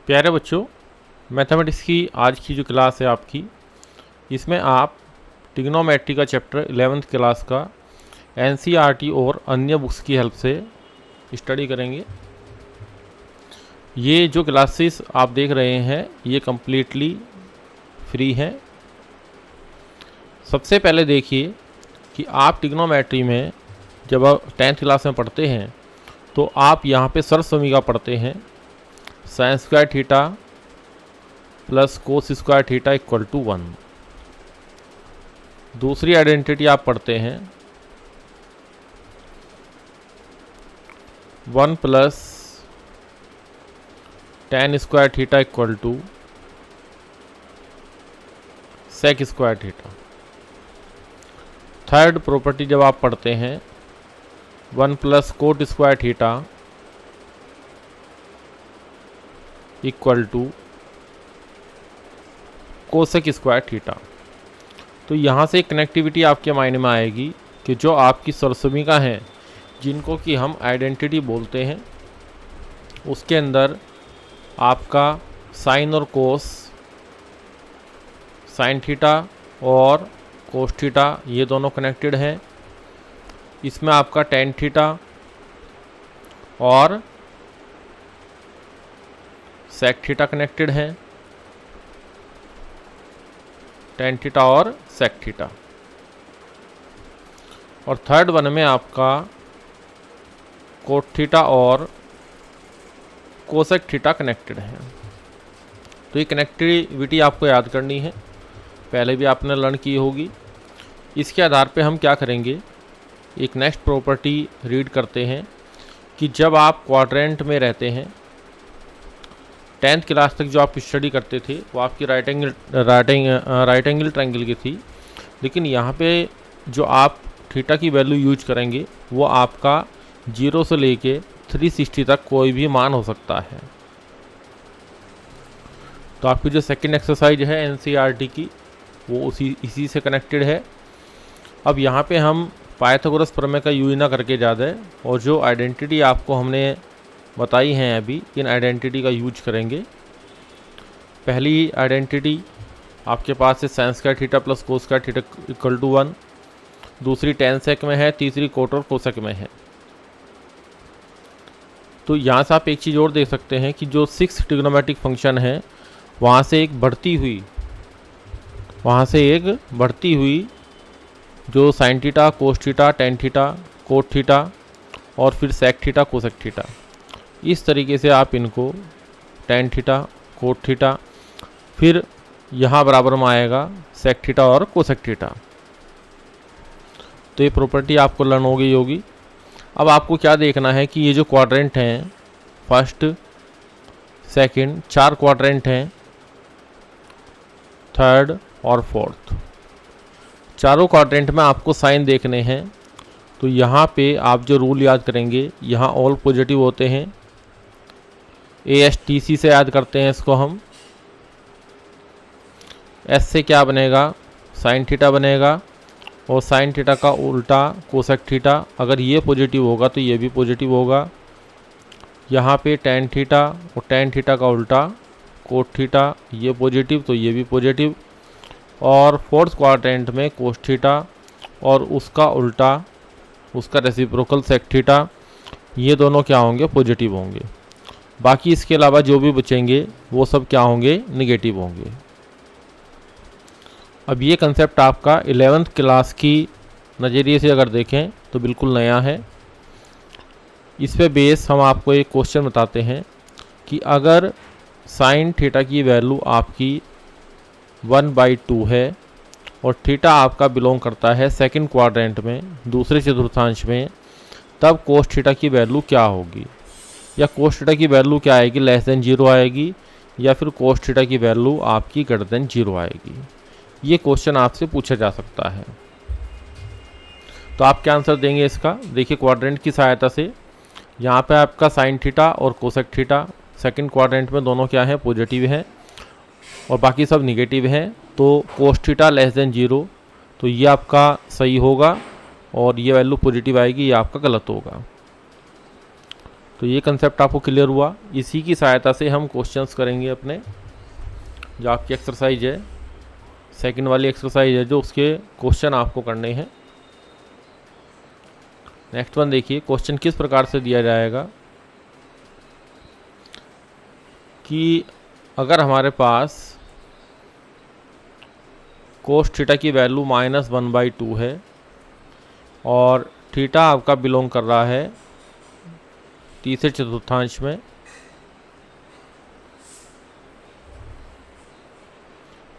प्यारे बच्चों, मैथमेटिक्स की आज की जो क्लास है आपकी, इसमें आप ट्रिग्नोमेट्री का चैप्टर 11th क्लास का एनसीईआरटी और अन्य बुक्स की हेल्प से स्टडी करेंगे। ये जो क्लासेस आप देख रहे हैं ये कम्प्लीटली फ्री हैं। सबसे पहले देखिए कि आप ट्रिग्नोमेट्री में जब आप 10th क्लास में पढ़ते हैं तो आप यहाँ पे सरसमीका पढ़ते हैं, sine square theta plus cos square theta equal to 1। दूसरी आइडेंटिटी आप पढ़ते हैं 1 plus tan square theta equal to sec square theta. Third property जब आप पढ़ते हैं 1 plus cot square theta equal to cosec square theta. तो यहाँ से कनेक्टिविटी आपके माइंड में आएगी कि जो आपकी सरसमीका हैं जिनको कि हम आइडेंटिटी बोलते हैं, उसके अंदर आपका साइन और कोस, साइन थीटा और कोस थीटा ये दोनों कनेक्टेड हैं। इसमें आपका टेन थीटा और सेक थीटा कनेक्टेड है, टेन थीटा और सेक थीटा। और थर्ड वन में आपका कोट थीटा और कोसेक थीटा कनेक्टेड है। तो ये कनेक्टिविटी आपको याद करनी है, पहले भी आपने लर्न की होगी। इसके आधार पे हम क्या करेंगे, एक नेक्स्ट प्रॉपर्टी रीड करते हैं कि जब आप क्वाड्रेंट में रहते हैं, 10th क्लास तक जो आप स्टडी करते थे वो आपकी राइट एंगल ट्रायंगल की थी, लेकिन यहाँ पे जो आप थीटा की वैल्यू यूज करेंगे वो आपका 0 से लेके 360 तक कोई भी मान हो सकता है। तो आपकी जो सेकंड एक्सरसाइज है एनसीईआरटी की वो इसी से कनेक्टेड है। अब यहाँ पे हम पाइथागोरस प्रमेय का यूज ना करके ज़्यादा है, और जो आइडेंटिटी आपको हमने बताई हैं अभी, इन आइडेंटिटी का यूज करेंगे। पहली आइडेंटिटी आपके पास है sine square theta plus cos square theta equal to 1। दूसरी टेन सेक में है, तीसरी कोट और कोसेक में है। तो यहाँ से आप एक चीज़ और देख सकते हैं कि जो 6 ट्रिग्नोमेट्रिक फंक्शन है वहाँ से एक बढ़ती हुई जो sine theta, cos theta, tan theta, cot theta और फिर सेक थीटा, कोसेक थीटा, इस तरीके से आप इनको टेन थीटा, कोट थीटा, फिर यहाँ बराबर में आएगा सेक थीटा और कोसेक थीटा। तो ये प्रॉपर्टी आपको लर्न हो गई होगी। अब आपको क्या देखना है कि ये जो क्वाड्रेंट हैं, फर्स्ट सेकंड 4 क्वाड्रेंट हैं, थर्ड और फोर्थ, चारों क्वाड्रेंट में आपको साइन देखने हैं। तो यहाँ पे आप जो रूल याद करेंगे, यहाँ ऑल पॉजिटिव होते हैं, ASTC से याद करते हैं इसको हम। S से क्या बनेगा, साइन थीटा बनेगा, और साइन थीटा का उल्टा कोसेक थीटा। अगर ये पॉजिटिव होगा तो ये भी पॉजिटिव होगा। यहाँ पे टेन थीटा और टेन थीटा का उल्टा कोट थीटा, ये पॉजिटिव तो ये भी पॉजिटिव। और फोर्थ क्वाड्रेंट में कोस थीटा और उसका उल्टा, उसका रेसिप्रोकल सेक थीटा, ये दोनों क्या होंगे, पॉजिटिव होंगे। बाकी इसके अलावा जो भी बचेंगे वो सब क्या होंगे, निगेटिव होंगे। अब ये कंसेप्ट आपका 11th क्लास की नज़रिए से अगर देखें तो बिल्कुल नया है। इस पे बेस हम आपको एक क्वेश्चन बताते हैं कि अगर साइन थीटा की वैल्यू आपकी 1/2 है और थीटा आपका बिलोंग करता है सेकंड क्वाड्रेंट में, दूसरे चतुर्थांश में, तब कोस थीटा की वैल्यू क्या होगी, या कोस थीटा की वैल्यू क्या आएगी, लेस देन 0 आएगी, या फिर कोस थीटा की वैल्यू आपकी ग्रेटर देन 0 आएगी। ये क्वेश्चन आपसे पूछा जा सकता है। तो आप क्या आंसर देंगे इसका, देखिए क्वाड्रेंट की सहायता से। यहाँ पे आपका साइन थीटा और कोसेक थीटा सेकंड क्वाड्रेंट में दोनों क्या है, पॉजिटिव हैं, और बाकी सब निगेटिव हैं। तो कोस थीटा लेस देन 0, तो ये आपका सही होगा, और ये वैल्यू पॉजिटिव आएगी, ये आपका गलत होगा। तो ये कंसेप्ट आपको क्लियर हुआ। इसी की सहायता से हम क्वेश्चंस करेंगे अपने, जो आपकी एक्सरसाइज है, सेकंड वाली एक्सरसाइज है, जो उसके क्वेश्चन आपको करने हैं। नेक्स्ट वन देखिए, क्वेश्चन किस प्रकार से दिया जाएगा कि अगर हमारे पास कोस थीटा की वैल्यू -1/2 है और थीटा आपका बिलोंग कर रहा है तीसरे चतुर्थांश में,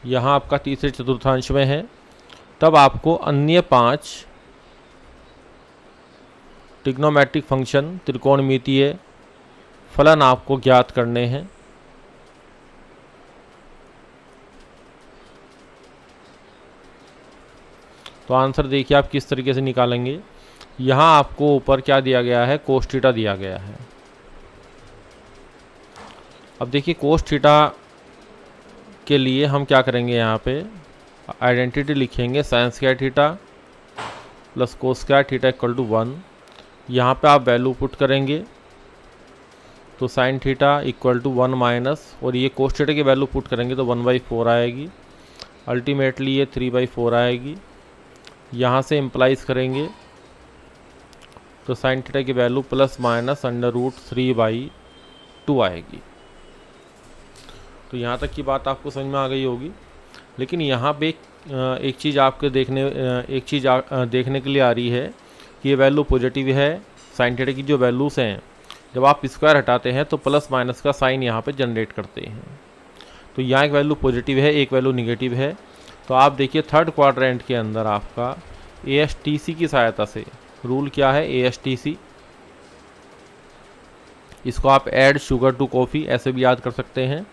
यहाँ आपका तीसरे चतुर्थांश में है, तब आपको अन्य 5 ट्रिग्नोमेट्रिक फंक्शन, त्रिकोणमितीय फलन आपको ज्ञात करने हैं। तो आंसर देखिए आप किस तरीके से निकालेंगे। यहाँ आपको ऊपर क्या दिया गया है, कोस थीटा दिया गया है। अब देखिए कोस थीटा के लिए हम क्या करेंगे, यहाँ पे आइडेंटिटी लिखेंगे, sine square theta plus cos square theta equal to 1। यहाँ पे आप वैल्यू पुट करेंगे तो sine theta equal to 1 minus, और ये कोस थीटा की वैल्यू पुट करेंगे तो 1/4 आएगी, अल्टीमेटली ये 3/4 आएगी। यहाँ से इम्प्लाइज करेंगे तो साइन थीटा की वैल्यू प्लस माइनस √3/2 आएगी। तो यहाँ तक की बात आपको समझ में आ गई होगी। लेकिन यहाँ पे एक चीज़ आपके देखने के लिए आ रही है कि ये वैल्यू पॉजिटिव है। साइन थीटा की जो वैल्यूज़ हैं, जब आप स्क्वायर हटाते हैं तो प्लस माइनस का साइन यहाँ पे जनरेट करते हैं। तो यहाँ एक वैल्यू पॉजिटिव है, एक वैल्यू निगेटिव है। तो आप देखिए थर्ड क्वाड्रेंट के अंदर आपका ASTC की सहायता से, रूल क्या है ASTC, इसको आप ऐड शुगर टू कॉफ़ी ऐसे भी याद कर सकते हैं।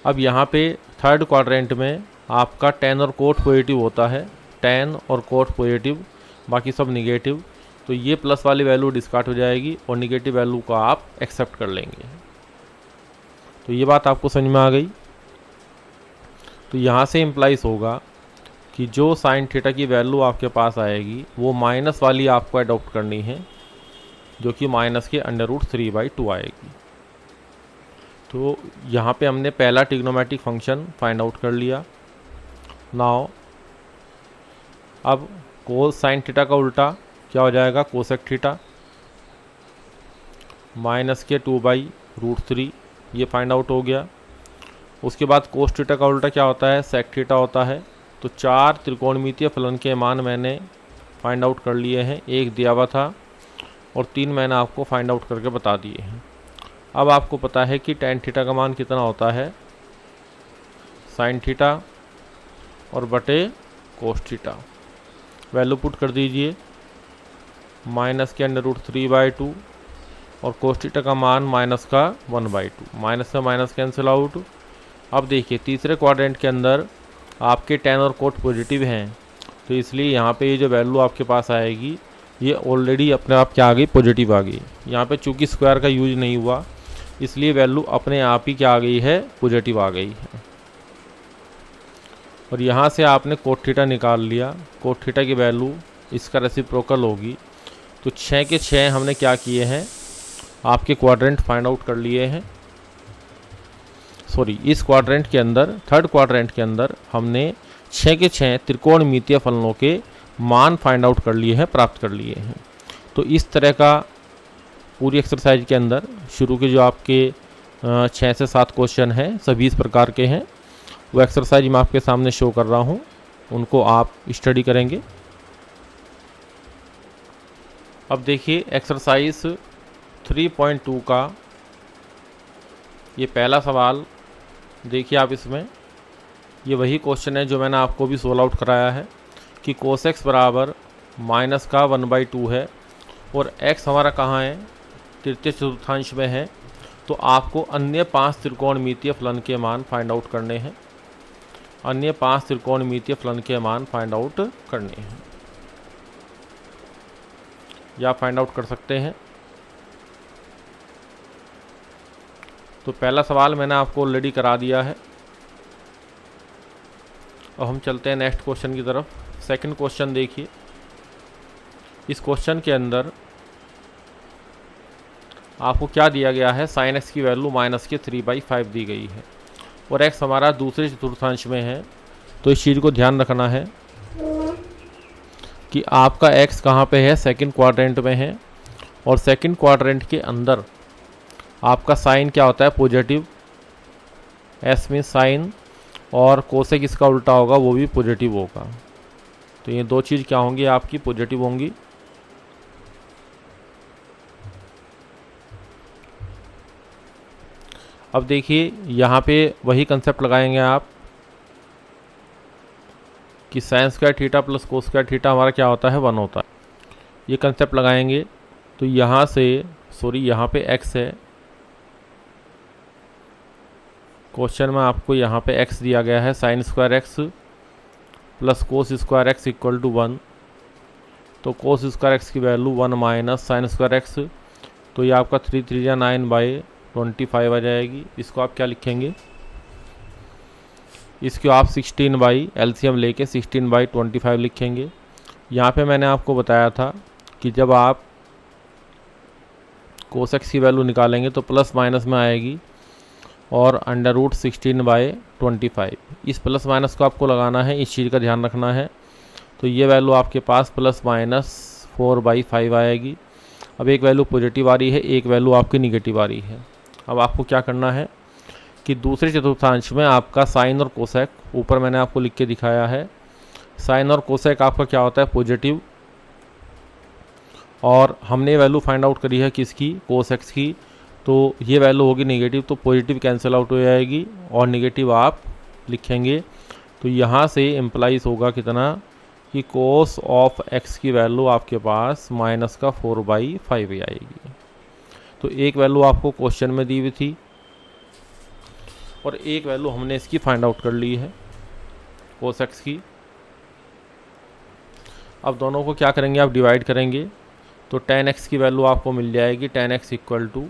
अब यहाँ पे थर्ड क्वाड्रेंट में आपका tan और कोट पॉजिटिव होता है, tan और कोट पॉजिटिव, बाकी सब निगेटिव। तो ये प्लस वाली वैल्यू डिस्कार्ड हो जाएगी और निगेटिव वैल्यू को आप एक्सेप्ट कर लेंगे। तो ये बात आपको समझ में आ गई। तो यहाँ से इम्प्लाइज होगा कि जो साइन थीटा की वैल्यू आपके पास आएगी वो माइनस वाली आपको अडॉप्ट करनी है, जो कि माइनस के √3/2 आएगी। तो यहाँ पे हमने पहला ट्रिग्नोमेट्रिक फंक्शन फाइंड आउट कर लिया। नाउ अब कोस साइन थीटा का उल्टा क्या हो जाएगा, कोसेक थीटा, माइनस के 2/√3, ये फाइंड आउट हो गया। उसके बाद कोस थीटा का उल्टा क्या होता है, सेक थीटा होता है। तो 4 त्रिकोणमितीय फलन के मान मैंने फाइंड आउट कर लिए हैं, एक दिया हुआ था और 3 मैंने आपको फाइंड आउट करके बता दिए हैं। अब आपको पता है कि tan थीटा का मान कितना होता है, साइन थीटा और बटे कोस थीटा। वैल्यू पुट कर दीजिए, माइनस के √3/2 और कोस थीटा का मान माइनस का 1/2, माइनस से माइनस कैंसिल आउट। अब देखिए तीसरे क्वाड्रेंट के अंदर आपके tan और कोट पॉजिटिव हैं, तो इसलिए यहाँ पे ये जो वैल्यू आपके पास आएगी ये ऑलरेडी अपने आप क्या आ गई, पॉजिटिव आ गई। यहाँ पे चूंकि स्क्वायर का यूज नहीं हुआ इसलिए वैल्यू अपने आप ही क्या आ गई है, पॉजिटिव आ गई है। और यहाँ से आपने कोट थीटा निकाल लिया, कोट थीटा की वैल्यू इसका रेसिप्रोकल होगी। तो 6 के 6 हमने क्या किए हैं, आपके क्वाड्रेंट फाइंड आउट कर लिए हैं। सॉरी, इस क्वाड्रेंट के अंदर, थर्ड क्वाड्रेंट के अंदर हमने 6 के 6 त्रिकोणमितीय फलनों के मान फाइंड आउट कर लिए हैं, प्राप्त कर लिए हैं। तो इस तरह का पूरी एक्सरसाइज के अंदर शुरू के जो आपके 6 से 7 क्वेश्चन हैं सभी इस प्रकार के हैं। वो एक्सरसाइज मैं आपके सामने शो कर रहा हूँ, उनको आप स्टडी करेंगे। अब देखिए एक्सरसाइज 3.2 का ये पहला सवाल देखिए आप। इसमें ये वही क्वेश्चन है जो मैंने आपको भी सोल्व आउट कराया है कि कोस एक्स बराबर माइनस का 1/2 है और x हमारा कहाँ है, तृतीय चतुर्थांश में है। तो आपको अन्य 5 त्रिकोणमितीय फलन के मान फाइंड आउट करने हैं, अन्य 5 त्रिकोणमितीय फलन के मान फाइंड आउट करने हैं, या फाइंड आउट कर सकते हैं। तो पहला सवाल मैंने आपको ऑलरेडी करा दिया है। अब हम चलते हैं नेक्स्ट क्वेश्चन की तरफ। सेकंड क्वेश्चन देखिए। इस क्वेश्चन के अंदर आपको क्या दिया गया है, साइन एक्स की वैल्यू -3/5 दी गई है और एक्स हमारा दूसरे चतुर्थांश में है। तो इस चीज़ को ध्यान रखना है कि आपका एक्स कहाँ पे है, सेकंड क्वाड्रेंट में है और सेकंड क्वाड्रेंट के अंदर आपका साइन क्या होता है, पॉजिटिव। एस में साइन और कोसेक इसका उल्टा होगा, वो भी पॉजिटिव होगा। तो ये दो चीज़ क्या होंगी, आपकी पॉजिटिव होंगी। अब देखिए यहाँ पे वही कंसेप्ट लगाएंगे आप कि sign square theta plus cos square theta हमारा क्या होता है, 1 होता है। ये कंसेप्ट लगाएंगे तो यहाँ से यहाँ पे x है, क्वेश्चन में आपको यहाँ पे x दिया गया है, sine square X plus cos square X equal to 1। तो कोस स्क्वायर एक्स की value 1 minus sine square X, तो ये आपका 3 3 या 9/25 आ जाएगी। इसको आप क्या लिखेंगे, इसको आप 16 एलसीएम लेके 16/25 लिखेंगे। यहाँ पे मैंने आपको बताया था कि जब आप कोस एक्स की वैल्यू निकालेंगे तो प्लस माइनस में आएगी और √16/25। इस प्लस माइनस को आपको लगाना है, इस चीज़ का ध्यान रखना है। तो ये वैल्यू आपके पास +-4/5 आएगी। अब एक वैल्यू पॉजिटिव आ रही है, एक वैल्यू आपकी निगेटिव आ रही है। अब आपको क्या करना है कि दूसरे चतुर्थांश में आपका साइन और कोसेक, ऊपर मैंने आपको लिख के दिखाया है, साइन और कोसेक आपका क्या होता है, पॉजिटिव। और हमने वैल्यू फाइंड आउट करी है किसकी, कोसेक्स की। तो ये वैल्यू होगी नेगेटिव, तो पॉजिटिव कैंसिल आउट हो जाएगी और नेगेटिव आप लिखेंगे। तो यहाँ से इम्प्लाइज होगा कितना कि कोस ऑफ एक्स की वैल्यू आपके पास -4/5 आएगी। तो एक वैल्यू आपको क्वेश्चन में दी हुई थी और एक वैल्यू हमने इसकी फाइंड आउट कर ली है, कोस एक्स की। अब दोनों को क्या करेंगे, आप डिवाइड करेंगे तो tan x की वैल्यू आपको मिल जाएगी, tan x equal to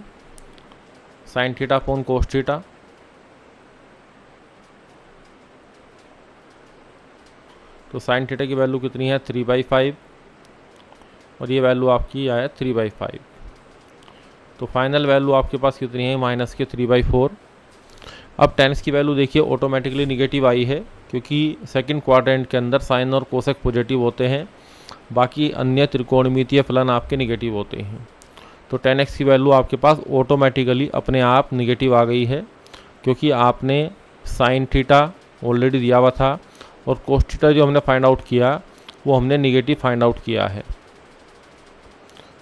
sine theta upon cos theta. तो साइन थीटा की वैल्यू कितनी है, 3/5 और ये वैल्यू आपकी आया 3/5। तो फाइनल वैल्यू आपके पास कितनी है, -3/4। अब tan x की वैल्यू देखिए ऑटोमेटिकली निगेटिव आई है क्योंकि सेकंड क्वाड्रेंट के अंदर साइन और कोसेक पॉजिटिव होते हैं, बाकी अन्य त्रिकोणमितीय फलन आपके निगेटिव होते हैं। तो tan x की वैल्यू आपके पास ऑटोमेटिकली अपने आप निगेटिव आ गई है क्योंकि आपने साइन थीटा ऑलरेडी दिया हुआ था और कोस थीटा जो हमने फाइंड आउट किया वो हमने निगेटिव फाइंड आउट किया है।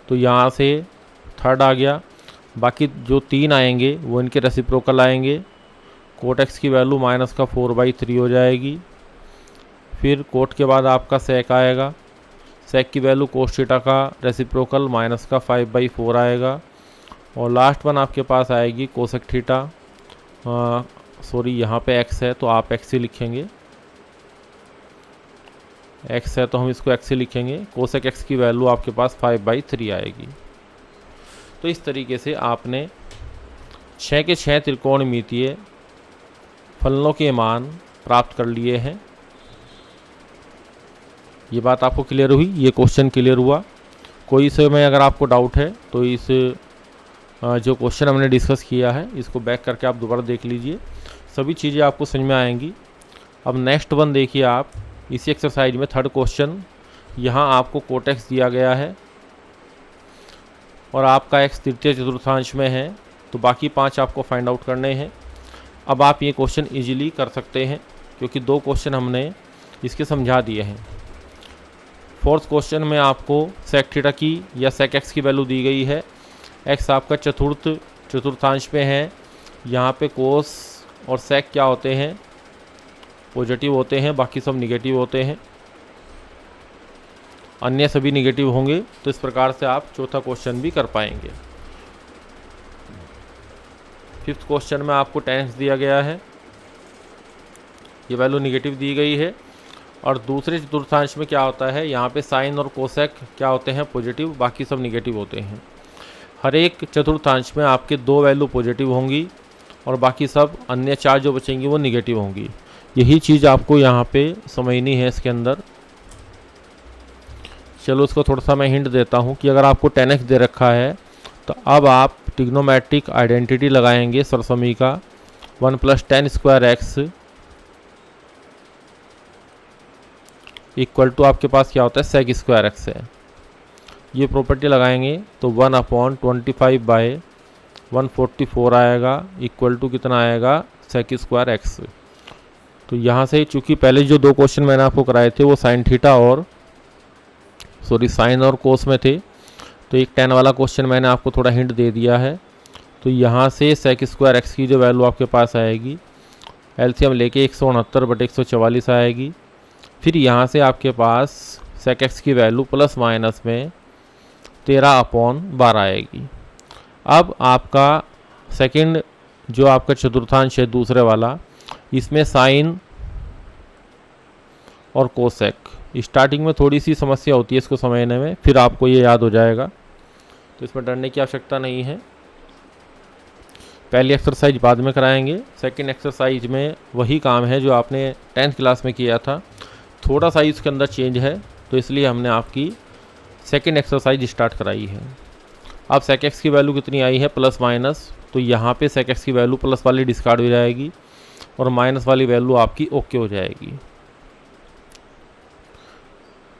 तो यहाँ से थर्ड आ गया, बाकी जो 3 आएंगे वो इनके रेसिप्रोकल आएंगे। कोट एक्स की वैल्यू -4/3 हो जाएगी। फिर कोट के बाद आपका सेक आएगा, सेक की वैल्यू कोस थीटा का रेसिप्रोकल -5/4 आएगा। और लास्ट वन आपके पास आएगी कोसेक थीटा, यहाँ पे x है तो आप x ही लिखेंगे, x है तो हम इसको x ही लिखेंगे। कोसेक x की वैल्यू आपके पास 5/3 आएगी। तो इस तरीके से आपने 6 के 6 त्रिकोणमितीय फलनों के मान प्राप्त कर लिए हैं। ये बात आपको क्लियर हुई, ये क्वेश्चन क्लियर हुआ। कोई इसमें अगर आपको डाउट है तो इस जो क्वेश्चन हमने डिस्कस किया है इसको बैक करके आप दोबारा देख लीजिए, सभी चीज़ें आपको समझ में आएंगी। अब नेक्स्ट वन देखिए आप, इसी एक्सरसाइज में थर्ड क्वेश्चन, यहाँ आपको कोट एक्स दिया गया है और आपका एक्स तृतीय चतुर्थांश में है, तो बाकी 5 आपको फाइंड आउट करने हैं। अब आप ये क्वेश्चन इजीली कर सकते हैं क्योंकि 2 क्वेश्चन हमने इसके समझा दिए हैं। फोर्थ क्वेश्चन में आपको सेक थीटा की या सेक एक्स की वैल्यू दी गई है। एक्स आपका चतुर्थांश में है, यहाँ पे कोस और सेक क्या होते हैं, पॉजिटिव होते हैं, बाकी सब निगेटिव होते हैं, अन्य सभी निगेटिव होंगे। तो इस प्रकार से आप चौथा क्वेश्चन भी कर पाएंगे। फिफ्थ क्वेश्चन में आपको tan x दिया गया है, ये वैल्यू निगेटिव दी गई है। और दूसरे चतुर्थांश में क्या होता है, यहाँ पे साइन और कोसेक क्या होते हैं, पॉजिटिव, बाकी सब निगेटिव होते हैं। हर एक चतुर्थांश में आपके 2 वैल्यू पॉजिटिव होंगी और बाकी सब अन्य 4 जो बचेंगी वो निगेटिव होंगी। यही चीज़ आपको यहाँ पे समझनी है इसके अंदर। चलो इसको थोड़ा सा मैं हिंट देता हूँ कि अगर आपको tan x दे रखा है तो अब आप ट्रिग्नोमेट्रिक आइडेंटिटी लगाएंगे सरसमी का 1 + tan square X equal to आपके पास क्या होता है सेक स्क्वायर एक्स है। ये प्रॉपर्टी लगाएंगे तो 1/25/144 आएगा इक्वल टू कितना आएगा सेक स्क्वायर एक्स। तो यहाँ से चूंकि पहले जो 2 क्वेश्चन मैंने आपको कराए थे वो साइन और कोस में थे, तो एक tan वाला क्वेश्चन मैंने आपको थोड़ा हिंट दे दिया है। तो यहाँ से सेक स्क्वायर एक्स की जो वैल्यू आपके पास आएगी एलसीएम लेके 169/144 आएगी। फिर यहाँ से आपके पास सेक एक्स की वैल्यू प्लस माइनस में 13/12 आएगी। अब आपका सेकंड जो आपका चतुर्थांश है दूसरे वाला, इसमें साइन और कोसेक, स्टार्टिंग में थोड़ी सी समस्या होती है इसको समझने में, फिर आपको ये याद हो जाएगा, तो इसमें डरने की आवश्यकता नहीं है। पहली एक्सरसाइज बाद में कराएंगे, सेकंड एक्सरसाइज में वही काम है जो आपने 10th क्लास में किया था, थोड़ा सा इसके अंदर चेंज है, तो इसलिए हमने आपकी सेकंड एक्सरसाइज स्टार्ट कराई है। अब सेक एक्स की वैल्यू कितनी आई है प्लस माइनस, तो यहाँ पे सेक एक्स की वैल्यू प्लस वाली डिस्कार्ड हो जाएगी और माइनस वाली वैल्यू आपकी ओके हो जाएगी।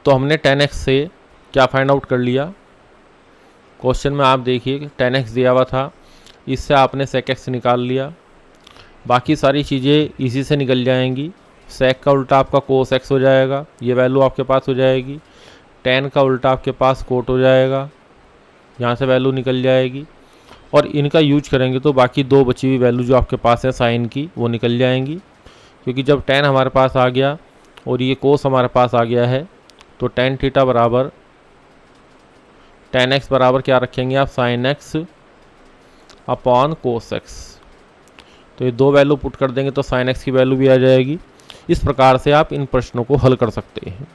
तो हमने 10x से क्या फाइंड आउट कर लिया, क्वेश्चन में आप देखिए 10x दिया हुआ था, इससे आपने सेक एक्स निकाल लिया, बाकी सारी चीज़ें इसी से निकल जाएंगी। सेक का उल्टा आपका कोस एक्स हो जाएगा, ये वैल्यू आपके पास हो जाएगी। tan का उल्टा आपके पास कोट हो जाएगा, यहाँ से वैल्यू निकल जाएगी, और इनका यूज करेंगे तो बाकी 2 बची हुई वैल्यू जो आपके पास है साइन की वो निकल जाएंगी, क्योंकि जब tan हमारे पास आ गया और ये कोस हमारे पास आ गया है तो tan थीटा बराबर tan x बराबर क्या रखेंगे आप sin x अपॉन कोस x। तो ये 2 वैल्यू पुट कर देंगे तो sin x की वैल्यू भी आ जाएगी। इस प्रकार से आप इन प्रश्नों को हल कर सकते हैं।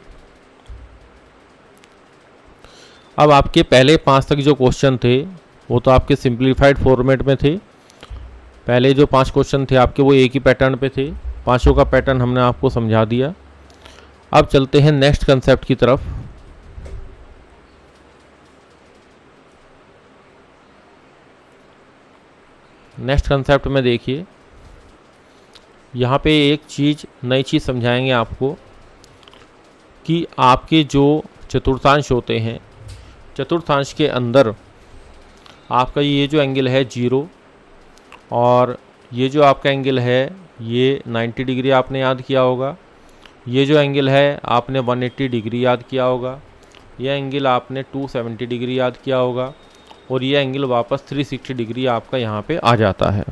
अब आपके पहले 5 तक जो क्वेश्चन थे वो तो आपके सिंप्लीफाइड फॉर्मेट में थे। पहले जो 5 क्वेश्चन थे आपके वो एक ही पैटर्न पे थे, पांचों का पैटर्न हमने आपको समझा दिया। अब चलते हैं नेक्स्ट कंसेप्ट की तरफ। नेक्स्ट कंसेप्ट में देखिए, यहाँ पे एक नई चीज़ समझाएंगे आपको कि आपके जो चतुर्थांश होते हैं, चतुर्थांश के अंदर आपका ये जो एंगल है 0 और ये जो आपका एंगल है ये 90 डिग्री आपने याद किया होगा, ये जो एंगल है आपने 180 डिग्री याद किया होगा, यह एंगल आपने 270 डिग्री याद किया होगा, और ये एंगल वापस 360 डिग्री आपका यहाँ पे आ जाता है।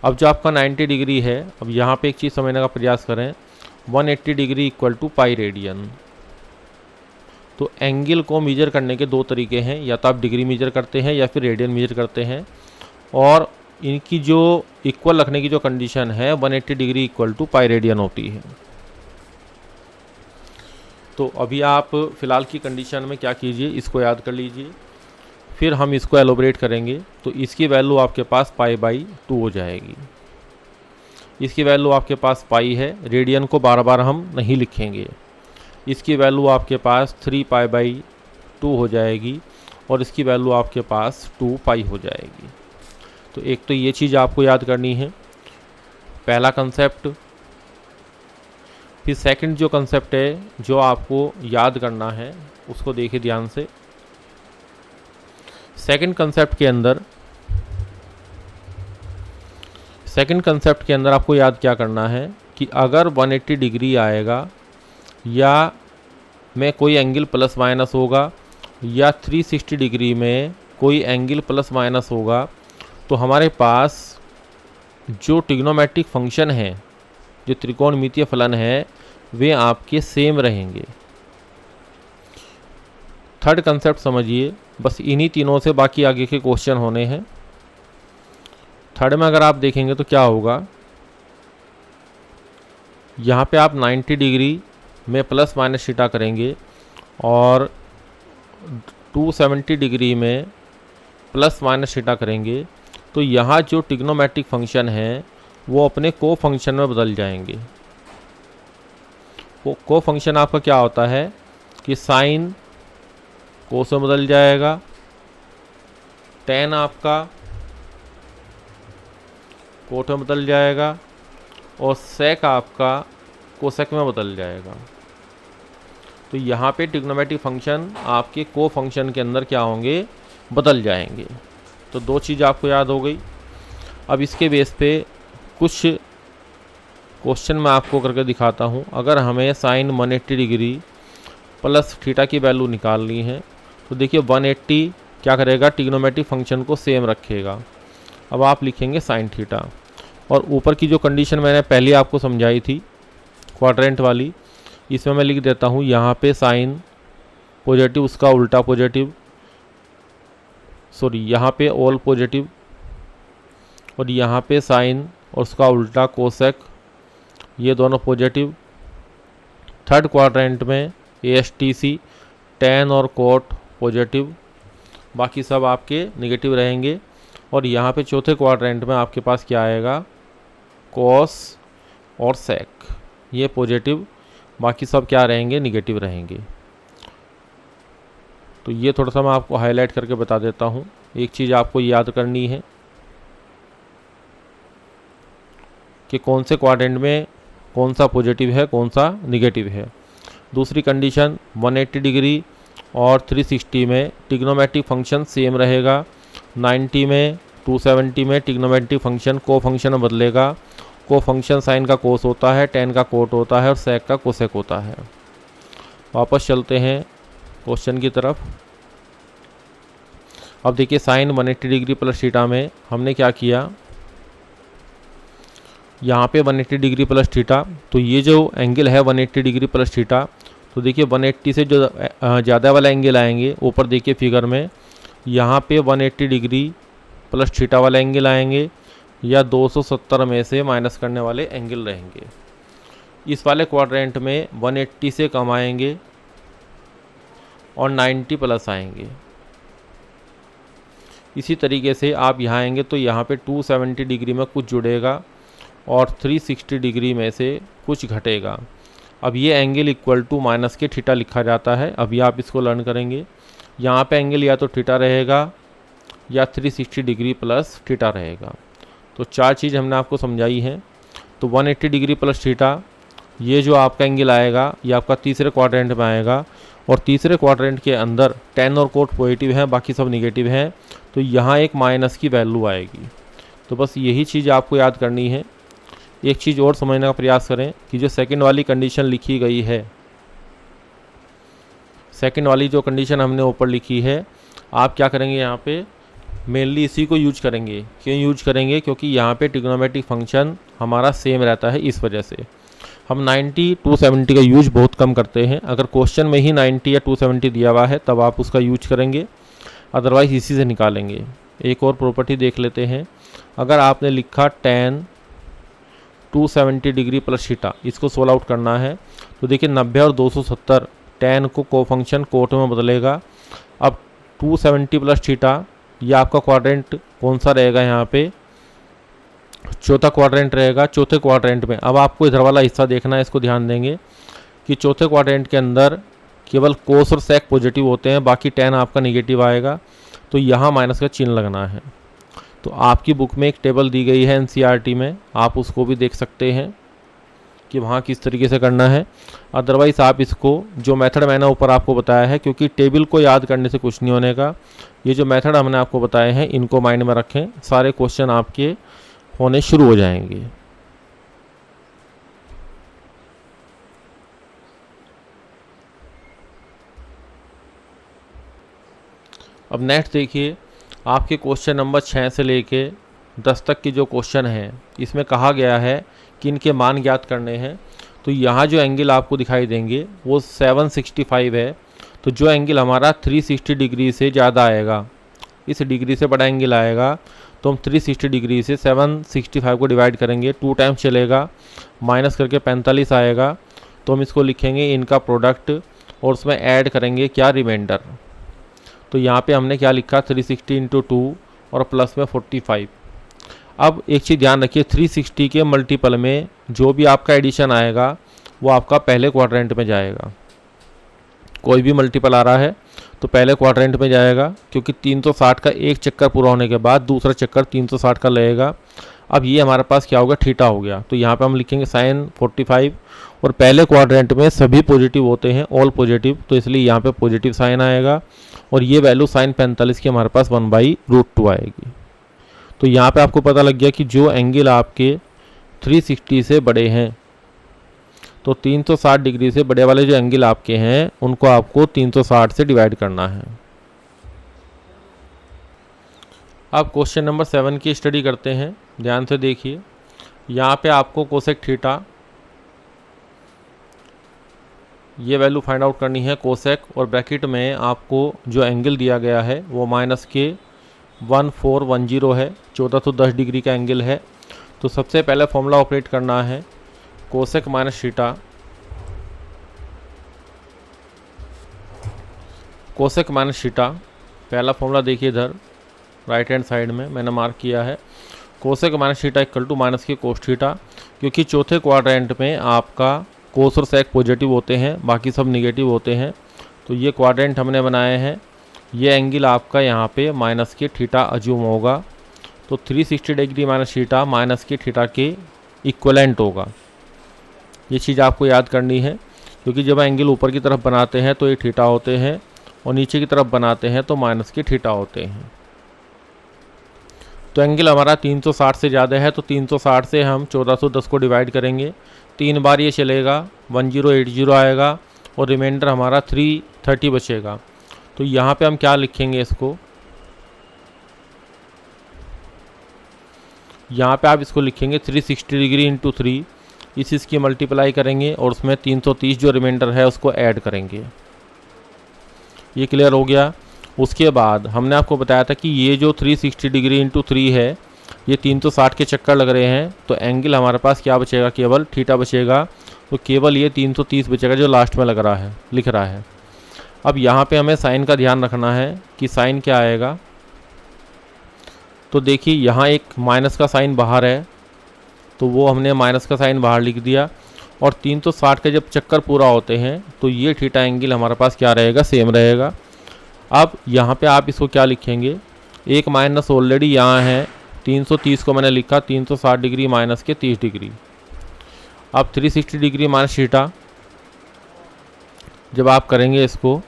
अब जो आपका 90 डिग्री है, अब यहाँ पे एक चीज़ समझने का प्रयास करें, 180 degree equal to pi radian. तो एंगल को मेजर करने के 2 तरीके हैं, या तो आप डिग्री मेजर करते हैं या फिर रेडियन मेजर करते हैं, और इनकी जो इक्वल रखने की जो कंडीशन है 180 degree equal to pi radian होती है। तो अभी आप फिलहाल की कंडीशन में क्या कीजिए, इसको याद कर लीजिए, फिर हम इसको एलोबरेट करेंगे। तो इसकी वैल्यू आपके पास π/2 हो जाएगी। इसकी वैल्यू आपके पास पाई है, रेडियन को बार बार हम नहीं लिखेंगे। इसकी वैल्यू आपके पास 3π/2 हो जाएगी और इसकी वैल्यू आपके पास 2π हो जाएगी। तो एक तो ये चीज़ आपको याद करनी है, पहला कंसेप्ट। फिर सेकंड जो कंसेप्ट है जो आपको याद करना है उसको देखिए ध्यान से। सेकंड कंसेप्ट के अंदर आपको याद क्या करना है कि अगर 180 डिग्री आएगा या में कोई एंगल प्लस माइनस होगा या 360 डिग्री में कोई एंगल प्लस माइनस होगा, तो हमारे पास जो ट्रिग्नोमेट्रिक फंक्शन है, जो त्रिकोणमितीय फलन है, वे आपके सेम रहेंगे। थर्ड कंसेप्ट समझिए, बस इन्हीं तीनों से बाकी आगे के क्वेश्चन होने हैं। थर्ड में अगर आप देखेंगे तो क्या होगा, यहाँ पे आप 90 डिग्री में प्लस माइनस थीटा करेंगे और 270 डिग्री में प्लस माइनस थीटा करेंगे, तो यहाँ जो ट्रिग्नोमेट्रिक फंक्शन है वो अपने को फंक्शन में बदल जाएंगे। को फंक्शन आपका क्या होता है कि साइन कोस में बदल जाएगा tan आपका कोट में बदल जाएगा और sec आपका कोसेक में बदल जाएगा। तो यहाँ पे ट्रिग्नोमेट्रिक फंक्शन आपके को फंक्शन के अंदर क्या होंगे, बदल जाएंगे। तो दो चीज़ आपको याद हो गई। अब इसके बेस पे कुछ क्वेश्चन मैं आपको करके दिखाता हूँ। अगर हमें साइन 180 डिग्री प्लस थीटा की वैल्यू निकालनी है तो देखिए 180 क्या करेगा, ट्रिग्नोमेट्रिक फंक्शन को सेम रखेगा। अब आप लिखेंगे साइन थीटा, और ऊपर की जो कंडीशन मैंने पहले आपको समझाई थी क्वाड्रेंट वाली, इसमें मैं लिख देता हूँ यहाँ पे साइन पॉजिटिव उसका उल्टा पॉजिटिव, सॉरी यहाँ पे ऑल पॉजिटिव, और यहाँ पे साइन और उसका उल्टा कोसेक, ये दोनों पॉजिटिव। थर्ड क्वाड्रेंट में ASTC tan और कोट पॉजिटिव, बाकी सब आपके नेगेटिव रहेंगे। और यहाँ पे चौथे क्वाड्रेंट में आपके पास क्या आएगा, कॉस और सेक, ये पॉजिटिव, बाकी सब क्या रहेंगे, निगेटिव रहेंगे। तो ये थोड़ा सा मैं आपको हाईलाइट करके बता देता हूँ। एक चीज़ आपको याद करनी है कि कौन से क्वाड्रेंट में कौन सा पॉजिटिव है, कौन सा निगेटिव है। दूसरी कंडीशन 180 डिग्री और 360 में ट्रिग्नोमेट्रिक फंक्शन सेम रहेगा। 90 में 270 में ट्रिग्नोमेट्रिक फंक्शन को फंक्शन में बदलेगा। को फंक्शन साइन का कोस होता है, tan का कोट होता है और सेक का कोसेक होता है। वापस चलते हैं क्वेश्चन की तरफ। अब देखिए साइन 180 डिग्री प्लस थीटा में हमने क्या किया, यहाँ पे 180 डिग्री प्लस थीटा, तो ये जो एंगल है 180 डिग्री प्लस थीटा, तो देखिए 180 से जो ज़्यादा वाला एंगल आएंगे ऊपर देखिए फिगर में, यहाँ पे 180 डिग्री प्लस थीटा वाला एंगल आएंगे या 270 में से माइनस करने वाले एंगल रहेंगे। इस वाले क्वाड्रेंट में 180 से कम आएंगे और 90 प्लस आएंगे। इसी तरीके से आप यहाँ आएंगे तो यहाँ पे 270 डिग्री में कुछ जुड़ेगा और 360 डिग्री में से कुछ घटेगा। अब ये एंगल इक्वल टू माइनस के थीटा लिखा जाता है। अभी आप इसको लर्न करेंगे। यहाँ पे एंगल या तो थीटा रहेगा या 360 डिग्री प्लस थीटा रहेगा। तो चार चीज़ हमने आपको समझाई हैं। तो 180 डिग्री प्लस थीटा, ये जो आपका एंगल आएगा ये आपका तीसरे क्वाड्रेंट में आएगा, और तीसरे क्वाड्रेंट के अंदर tan और कोट पॉजिटिव है, बाकी सब निगेटिव हैं, तो यहाँ एक माइनस की वैल्यू आएगी। तो बस यही चीज़ आपको याद करनी है। एक चीज़ और समझने का प्रयास करें कि जो सेकंड वाली कंडीशन लिखी गई है, सेकंड वाली जो कंडीशन हमने ऊपर लिखी है, आप क्या करेंगे, यहाँ पे मेनली इसी को यूज करेंगे। क्यों यूज करेंगे, क्योंकि यहाँ पे ट्रिग्नोमेट्रिक फंक्शन हमारा सेम रहता है, इस वजह से हम 90 270 का यूज बहुत कम करते हैं। अगर क्वेश्चन में ही 90 या 270 दिया हुआ है तब आप उसका यूज करेंगे, अदरवाइज इसी से निकालेंगे। एक और प्रॉपर्टी देख लेते हैं। अगर आपने लिखा tan 270 डिग्री प्लस थीटा, इसको सोल्व आउट करना है, तो देखिए 90 और 270 tan को फंक्शन कोट में बदलेगा। अब 270 प्लस थीटा, ये आपका क्वाड्रेंट कौन सा रहेगा, यहाँ पे चौथा क्वाड्रेंट रहेगा। चौथे क्वाड्रेंट में अब आपको इधर वाला हिस्सा देखना है, इसको ध्यान देंगे कि चौथे क्वाड्रेंट के अंदर केवल कोस और सेक पॉजिटिव होते हैं, बाकी tan आपका निगेटिव आएगा। तो यहाँ माइनस का चिन्ह लगना है। तो आपकी बुक में एक टेबल दी गई है NCERT में, आप उसको भी देख सकते हैं कि वहाँ किस तरीके से करना है। अदरवाइज़ आप इसको जो मेथड मैंने ऊपर आपको बताया है, क्योंकि टेबल को याद करने से कुछ नहीं होने का, ये जो मेथड हमने आपको बताए हैं इनको माइंड में रखें, सारे क्वेश्चन आपके होने शुरू हो जाएंगे। अब नेक्स्ट देखिए, आपके क्वेश्चन नंबर 6 से लेके 10 तक की जो क्वेश्चन है, इसमें कहा गया है कि इनके मान ज्ञात करने हैं। तो यहाँ जो एंगल आपको दिखाई देंगे वो 765 है। तो जो एंगल हमारा 360 डिग्री से ज़्यादा आएगा, इस डिग्री से बड़ा एंगल आएगा, तो हम 360 डिग्री से 765 को डिवाइड करेंगे, 2 टाइम्स चलेगा, माइनस करके 45 आएगा। तो हम इसको लिखेंगे इनका प्रोडक्ट और उसमें ऐड करेंगे क्या, रिमाइंडर। तो यहाँ पे हमने क्या लिखा, 360 इंटू 2 और प्लस में 45। अब एक चीज़ ध्यान रखिए, 360 के मल्टीपल में जो भी आपका एडिशन आएगा वो आपका पहले क्वाड्रेंट में जाएगा। कोई भी मल्टीपल आ रहा है तो पहले क्वाड्रेंट में जाएगा, क्योंकि 360 का एक चक्कर पूरा होने के बाद दूसरा चक्कर 360 का लगेगा। अब ये हमारे पास क्या होगा, थीटा हो गया। तो यहाँ पे हम लिखेंगे sin 45, और पहले क्वाड्रेंट में सभी पॉजिटिव होते हैं, ऑल पॉजिटिव, तो इसलिए यहाँ पे पॉजिटिव साइन आएगा। और ये वैल्यू sin 45 की हमारे पास 1/√2 आएगी। तो यहाँ पे आपको पता लग गया कि जो एंगल आपके 360 से बड़े हैं, तो 360 डिग्री से बड़े वाले जो एंगल आपके हैं उनको आपको 360 से डिवाइड करना है। अब क्वेश्चन नंबर 7 की स्टडी करते हैं, ध्यान से देखिए। यहाँ पे आपको कोसेक थीटा ये वैल्यू फाइंड आउट करनी है, कोसेक, और ब्रैकेट में आपको जो एंगल दिया गया है वो -1410 है, 1410 डिग्री का एंगल है। तो सबसे पहले फॉर्मूला ऑपरेट करना है, cosec minus theta, cosec minus theta. पहला फॉर्मूला देखिए इधर राइट हैंड साइड में मैंने मार्क किया है, cosec minus theta equal to minus के कोस थीटा, क्योंकि चौथे क्वाड्रेंट में आपका कोस और सेक पॉजिटिव होते हैं, बाकी सब निगेटिव होते हैं। तो ये क्वाड्रेंट हमने बनाए हैं, ये एंगल आपका यहाँ पे माइनस के थीटा अज्यूम होगा। तो 360 डिग्री माइनस थीटा माइनस के थीटा के इक्वलेंट होगा। ये चीज़ आपको याद करनी है, क्योंकि जब एंगल ऊपर की तरफ बनाते हैं तो ये थीटा होते हैं, और नीचे की तरफ बनाते हैं तो माइनस के थीटा होते हैं। तो एंगल हमारा 360 से ज़्यादा है, तो 360 से हम 1410 को डिवाइड करेंगे, 3 बार ये चलेगा, 1080 आएगा, और रिमाइंडर हमारा 330 बचेगा। तो यहाँ पे हम क्या लिखेंगे इसको, यहाँ पे आप इसको लिखेंगे 360 डिग्री इंटू 3, इसकी मल्टीप्लाई करेंगे और उसमें 330 जो रिमाइंडर है उसको ऐड करेंगे। ये क्लियर हो गया। उसके बाद हमने आपको बताया था कि ये जो 360 डिग्री इंटू 3 है, ये 360 के चक्कर लग रहे हैं, तो एंगल हमारे पास क्या बचेगा, केवल थीटा बचेगा। तो केवल ये 330 बचेगा जो लास्ट में लग रहा है, लिख रहा है। अब यहाँ पे हमें साइन का ध्यान रखना है कि साइन क्या आएगा। तो देखिए यहाँ एक माइनस का साइन बाहर है, तो वो हमने माइनस का साइन बाहर लिख दिया, और 360 के जब चक्कर पूरा होते हैं तो ये थीटा एंगल हमारे पास क्या रहेगा, सेम रहेगा। अब यहाँ पे आप इसको क्या लिखेंगे, एक माइनस ऑलरेडी यहाँ है, 330 को मैंने लिखा 360 डिग्री माइनस के 30 डिग्री। अब 360 डिग्री माइनस थीटा जब आप करेंगे इसको,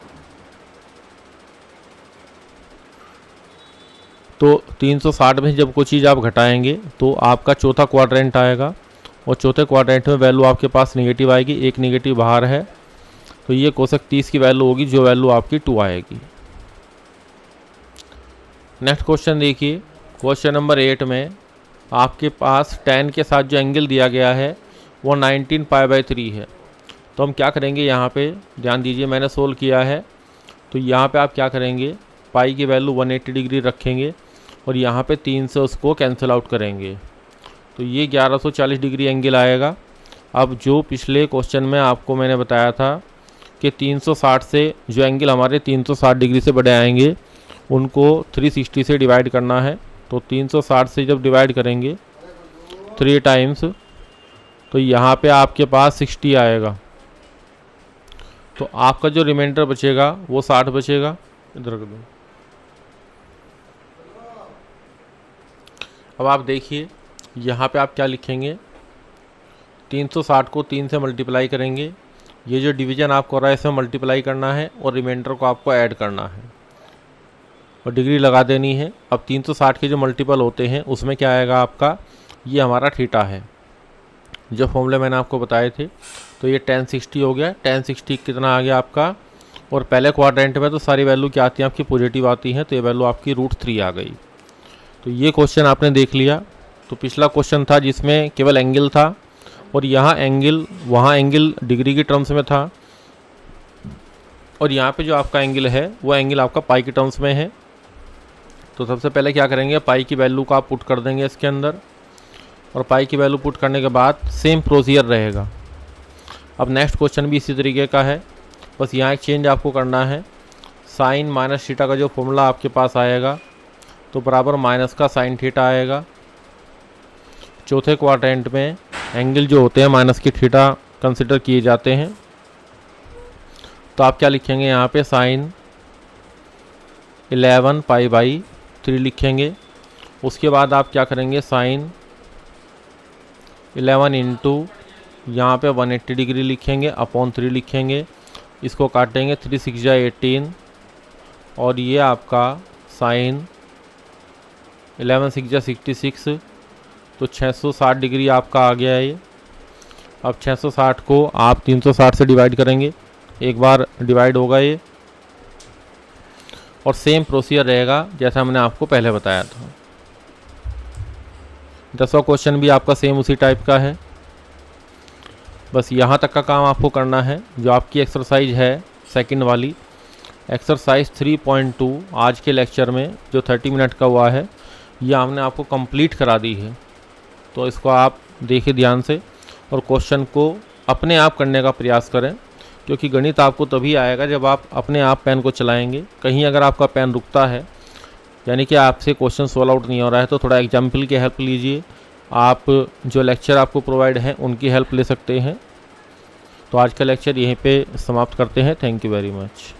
तो 360 में जब कोई चीज़ आप घटाएंगे तो आपका चौथा क्वाड्रेंट आएगा, और चौथे क्वाड्रेंट में वैल्यू आपके पास नेगेटिव आएगी, एक नेगेटिव बाहर है, तो ये कोसेक 30 की वैल्यू होगी, जो वैल्यू आपकी 2 आएगी। नेक्स्ट क्वेश्चन देखिए, क्वेश्चन नंबर 8 में आपके पास tan के साथ जो एंगल दिया गया है वो 19 π/3 है। तो हम क्या करेंगे, यहाँ पे ध्यान दीजिए, मैंने सोल्व किया है। तो यहाँ पे आप क्या करेंगे, पाई की वैल्यू 180 डिग्री रखेंगे, और यहाँ पे 3 से उसको कैंसिल आउट करेंगे, तो ये 1140 डिग्री एंगल आएगा। अब जो पिछले क्वेश्चन में आपको मैंने बताया था कि 360 से जो एंगल हमारे 360 डिग्री से बड़े आएंगे उनको 360 से डिवाइड करना है। तो 360 से जब डिवाइड करेंगे 3 टाइम्स, तो यहाँ पे आपके पास 60 आएगा। तो आपका जो रिमाइंडर बचेगा वो 60 बचेगा। इधर रख दो। अब आप देखिए यहाँ पे आप क्या लिखेंगे, 360 को 3 से मल्टीप्लाई करेंगे, ये जो डिवीजन आपको हो रहा है इसमें मल्टीप्लाई करना है, और रिमाइंडर को आपको ऐड करना है और डिग्री लगा देनी है। अब 360 के जो मल्टीपल होते हैं उसमें क्या आएगा आपका, ये हमारा थीटा है, जो फॉर्मूले मैंने आपको बताए थे। तो ये tan 60 हो गया। tan 60 कितना आ गया आपका, और पहले क्वाड्रेंट में तो सारी वैल्यू क्या आती है आपकी, पॉजिटिव आती हैं, तो ये वैल्यू आपकी √3 आ गई। तो ये क्वेश्चन आपने देख लिया। तो पिछला क्वेश्चन था जिसमें केवल एंगल था, और यहाँ एंगल, वहाँ एंगल डिग्री की टर्म्स में था, और यहाँ पे जो आपका एंगल है वो एंगल आपका पाई की टर्म्स में है। तो सबसे पहले क्या करेंगे, पाई की वैल्यू को आप पुट कर देंगे इसके अंदर, और पाई की वैल्यू पुट करने के बाद सेम प्रोसीजर रहेगा। अब नेक्स्ट क्वेश्चन भी इसी तरीके का है, बस यहाँ एक चेंज आपको करना है। साइन माइनस थीटा का जो फॉर्मूला आपके पास आएगा तो बराबर माइनस का साइन थीटा आएगा। चौथे क्वाड्रेंट में एंगल जो होते हैं माइनस की थीटा कंसिडर किए जाते हैं। तो आप क्या लिखेंगे यहाँ पे साइन 11 पाई बाई 3 लिखेंगे। उसके बाद आप क्या करेंगे साइन 11 इंटू यहाँ पे 180 डिग्री लिखेंगे अपॉन 3 लिखेंगे। इसको काटेंगे 3 6 जा 18 और ये आपका साइन 11 6 जा 66 तो 660 डिग्री आपका आ गया है ये। अब 660 को आप 360 से डिवाइड करेंगे, एक बार डिवाइड होगा ये, और सेम प्रोसीजर रहेगा जैसा मैंने आपको पहले बताया था। 10वां क्वेश्चन भी आपका सेम उसी टाइप का है। बस यहाँ तक का काम आपको करना है। जो आपकी एक्सरसाइज है सेकंड वाली एक्सरसाइज 3.2 आज के लेक्चर में जो 30 मिनट का हुआ है, ये हमने आपको कंप्लीट करा दी है। तो इसको आप देखिए ध्यान से और क्वेश्चन को अपने आप करने का प्रयास करें, क्योंकि गणित आपको तभी आएगा जब आप अपने आप पेन को चलाएंगे। कहीं अगर आपका पेन रुकता है यानी कि आपसे क्वेश्चन सॉल्व आउट नहीं हो रहा है तो थोड़ा एग्जाम्पल की हेल्प लीजिए। आप जो लेक्चर आपको प्रोवाइड हैं उनकी हेल्प ले सकते हैं। तो आज का लेक्चर यहीं पे समाप्त करते हैं। Thank you very much.